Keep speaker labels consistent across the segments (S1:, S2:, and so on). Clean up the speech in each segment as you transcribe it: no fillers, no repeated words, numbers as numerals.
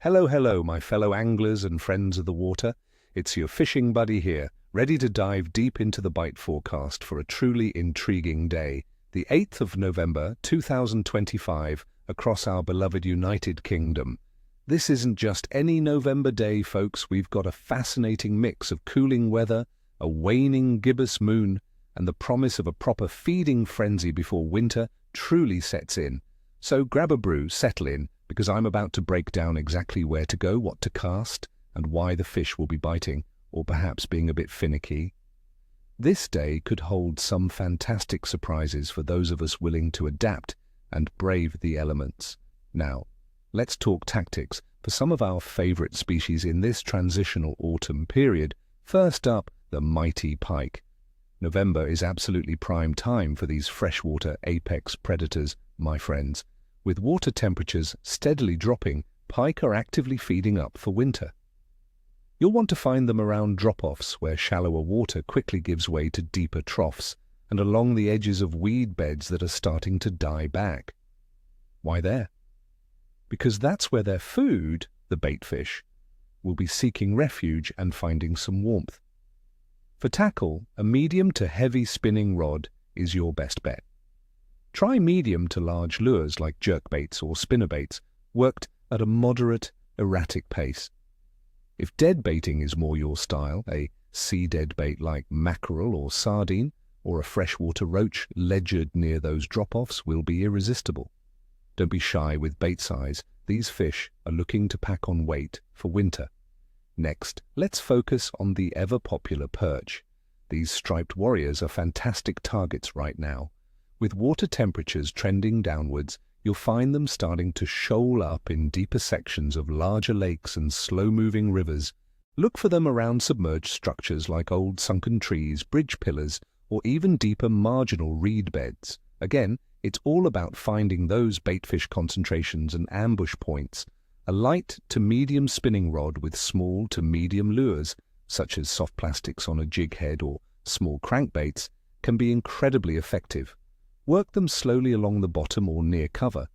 S1: Hello, hello, my fellow anglers and friends of the water. It's your fishing buddy here, ready to dive deep into the bite forecast for a truly intriguing day, the 8th of November 2025, across our beloved United Kingdom. This isn't just any November day, folks. We've got a fascinating mix of cooling weather, a waning gibbous moon, and the promise of a proper feeding frenzy before winter truly sets in. So grab a brew, settle in, because I'm about to break down exactly where to go, what to cast, and why the fish will be biting, or perhaps being a bit finicky. This day could hold some fantastic surprises for those of us willing to adapt and brave the elements. Now, let's talk tactics for some of our favorite species in this transitional autumn period. First up, the mighty pike. November is absolutely prime time for these freshwater apex predators, my friends. With water temperatures steadily dropping, pike are actively feeding up for winter. You'll want to find them around drop-offs where shallower water quickly gives way to deeper troughs and along the edges of weed beds that are starting to die back. Why there? Because that's where their food, the baitfish, will be seeking refuge and finding some warmth. For tackle, a medium to heavy spinning rod is your best bet. Try medium to large lures like jerkbaits or spinnerbaits, worked at a moderate, erratic pace. If dead baiting is more your style, a sea dead bait like mackerel or sardine, or a freshwater roach ledgered near those drop-offs will be irresistible. Don't be shy with bait size. These fish are looking to pack on weight for winter. Next, let's focus on the ever-popular perch. These striped warriors are fantastic targets right now. With water temperatures trending downwards, you'll find them starting to shoal up in deeper sections of larger lakes and slow-moving rivers. Look for them around submerged structures like old sunken trees, bridge pillars, or even deeper marginal reed beds. Again, it's all about finding those baitfish concentrations and ambush points. A light to medium spinning rod with small to medium lures, such as soft plastics on a jig head or small crankbaits, can be incredibly effective. Work them slowly along the bottom or near cover.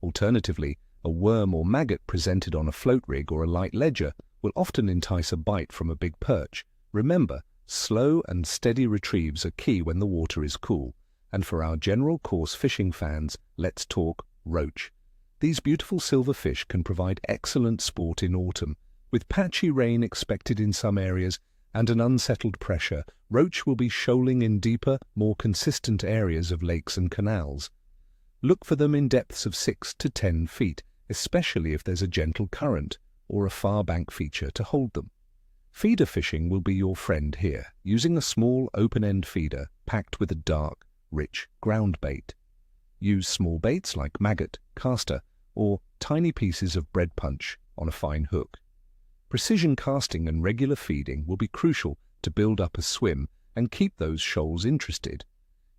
S1: Alternatively, a worm or maggot presented on a float rig or a light ledger will often entice a bite from a big perch. Remember, slow and steady retrieves are key when the water is cool. And for our general course fishing fans, let's talk roach. These beautiful silver fish can provide excellent sport in autumn. With patchy rain expected in some areas and an unsettled pressure, roach will be shoaling in deeper, more consistent areas of lakes and canals. Look for them in depths of 6 to 10 feet, especially if there's a gentle current or a far bank feature to hold them. Feeder fishing will be your friend here, using a small open-end feeder packed with a dark, rich ground bait. Use small baits like maggot, caster, or tiny pieces of bread punch on a fine hook. Precision casting and regular feeding will be crucial to build up a swim and keep those shoals interested.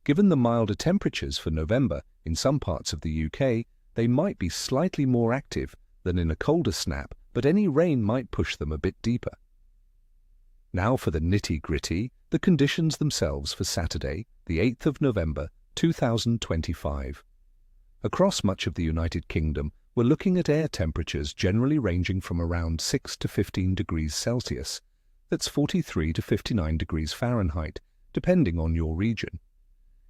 S1: Given the milder temperatures for November in some parts of the UK, they might be slightly more active than in a colder snap, but any rain might push them a bit deeper. Now for the nitty-gritty, the conditions themselves for Saturday, the 8th of November 2025. Across much of the United Kingdom, we're looking at air temperatures generally ranging from around 6 to 15 degrees Celsius. That's 43 to 59 degrees Fahrenheit, depending on your region.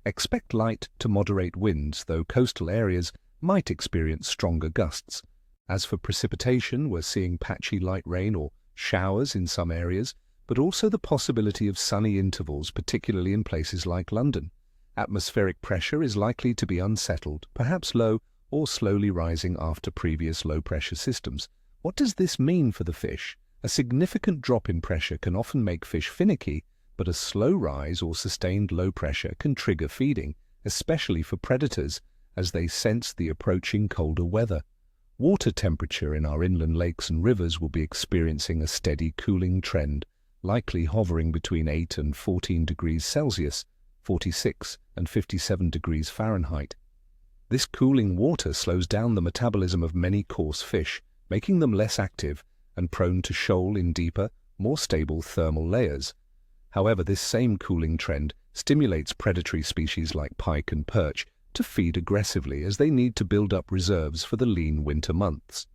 S1: Expect light to moderate winds, though coastal areas might experience stronger gusts. As for precipitation, we're seeing patchy light rain or showers in some areas, but also the possibility of sunny intervals, particularly in places like London. Atmospheric pressure is likely to be unsettled, perhaps low, or slowly rising after previous low-pressure systems. What does this mean for the fish? A significant drop in pressure can often make fish finicky, but a slow rise or sustained low pressure can trigger feeding, especially for predators, as they sense the approaching colder weather. Water temperature in our inland lakes and rivers will be experiencing a steady cooling trend, likely hovering between 8 and 14 degrees Celsius, 46 and 57 degrees Fahrenheit. This cooling water slows down the metabolism of many coarse fish, making them less active and prone to shoal in deeper, more stable thermal layers. However, this same cooling trend stimulates predatory species like pike and perch to feed aggressively as they need to build up reserves for the lean winter months.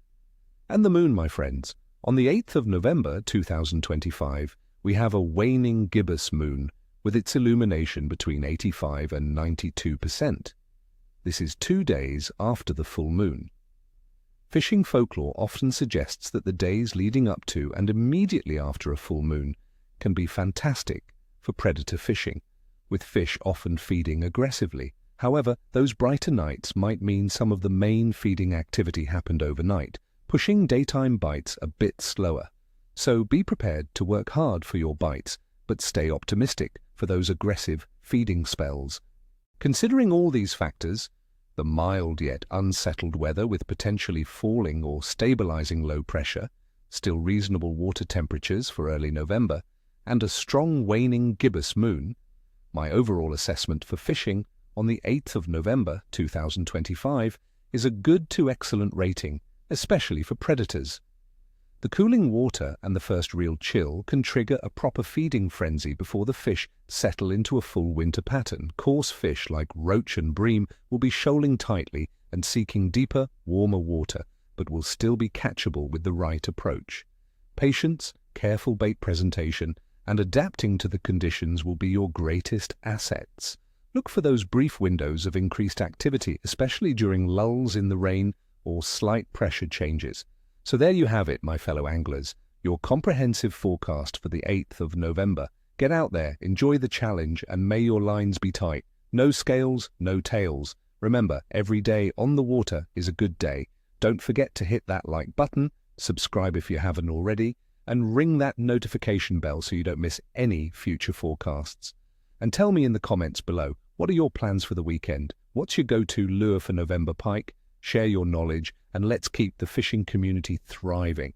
S1: And the moon, my friends. On the 8th of November 2025, we have a waning gibbous moon with its illumination between 85 and 92%. This is 2 days after the full moon. Fishing folklore often suggests that the days leading up to and immediately after a full moon can be fantastic for predator fishing, with fish often feeding aggressively. However, those brighter nights might mean some of the main feeding activity happened overnight, pushing daytime bites a bit slower. So be prepared to work hard for your bites, but stay optimistic for those aggressive feeding spells. Considering all these factors, the mild yet unsettled weather with potentially falling or stabilizing low pressure, still reasonable water temperatures for early November, and a strong waning gibbous moon, my overall assessment for fishing on the 8th of November 2025 is a good to excellent rating, especially for predators. The cooling water and the first real chill can trigger a proper feeding frenzy before the fish settle into a full winter pattern. Coarse fish like roach and bream will be shoaling tightly and seeking deeper, warmer water, but will still be catchable with the right approach. Patience, careful bait presentation, and adapting to the conditions will be your greatest assets. Look for those brief windows of increased activity, especially during lulls in the rain or slight pressure changes. So there you have it, my fellow anglers, your comprehensive forecast for the 8th of November. Get out there, enjoy the challenge, and may your lines be tight. No scales, no tails. Remember, every day on the water is a good day. Don't forget to hit that like button, subscribe if you haven't already, and ring that notification bell so you don't miss any future forecasts. And tell me in the comments below, what are your plans for the weekend? What's your go-to lure for November pike? Share your knowledge, and let's keep the fishing community thriving.